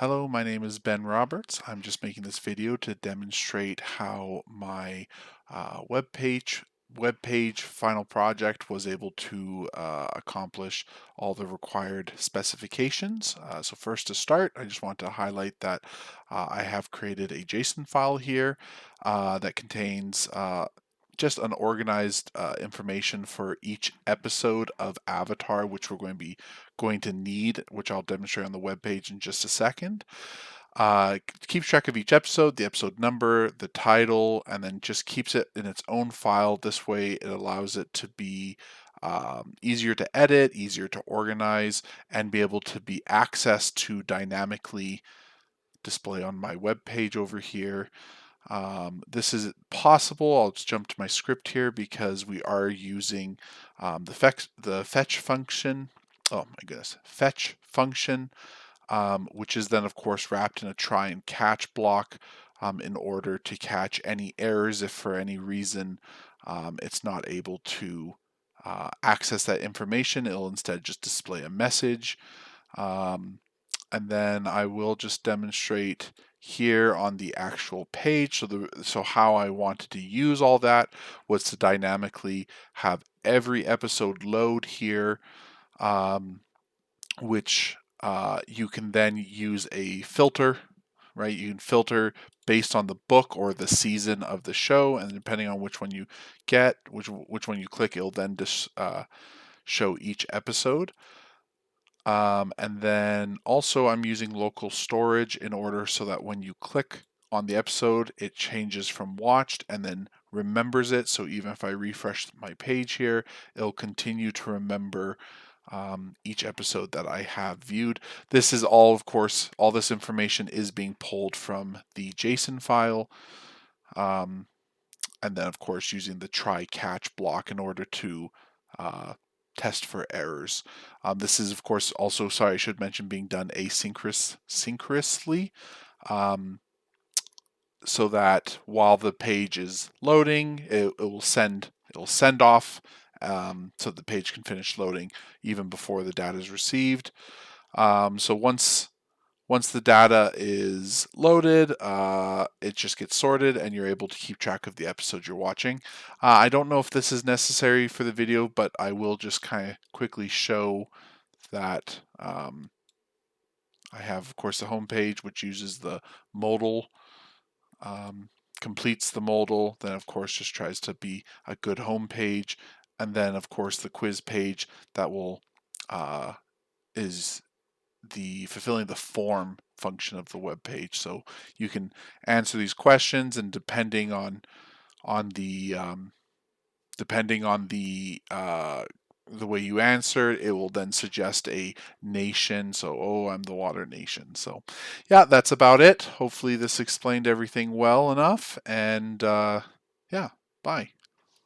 Hello, my name is Ben Roberts. I'm just making this video to demonstrate how my web page final project was able to accomplish all the required specifications. So first to start, I just want to highlight that I have created a JSON file here that contains just unorganized information for each episode of Avatar, which we're going to need, which I'll demonstrate on the web page in just a second. Keeps track of each episode, the episode number, the title, and then just keeps it in its own file. This way, it allows it to be easier to edit, easier to organize, and be able to be accessed to dynamically display on my web page over here. This is possible. I'll just jump to my script here because we are using the fetch function. Oh my goodness, fetch function, which is then of course wrapped in a try and catch block in order to catch any errors if for any reason it's not able to access that information. It'll instead just display a message. And then I will just demonstrate here on the actual page. So how I wanted to use all that was to dynamically have every episode load here, which you can then use a filter, right? You can filter based on the book or the season of the show, and depending on which one you get, which one you click, it'll then just show each episode. And then also I'm using local storage in order so that when you click on the episode, it changes from watched and then remembers it. So even if I refresh my page here, it'll continue to remember each episode that I have viewed. This is all, of course, all this information is being pulled from the JSON file. And then, of course, using the try catch block in order to test for errors. This is, of course, also, sorry, I should mention, being done asynchronously, so that while the page is loading, it will send off so the page can finish loading even before the data is received. So once the data is loaded, it just gets sorted and you're able to keep track of the episodes you're watching. I don't know if this is necessary for the video, but I will just kind of quickly show that I have, of course, the home page, which uses the modal, completes the modal, then, of course, just tries to be a good home page. And then, of course, the quiz page that will is the fulfilling the form function of the web page. So you can answer these questions, and depending on the the way you answer, it will then suggest a nation. So, oh, I'm the water nation. So, yeah, that's about it. Hopefully, this explained everything well enough. And yeah, bye.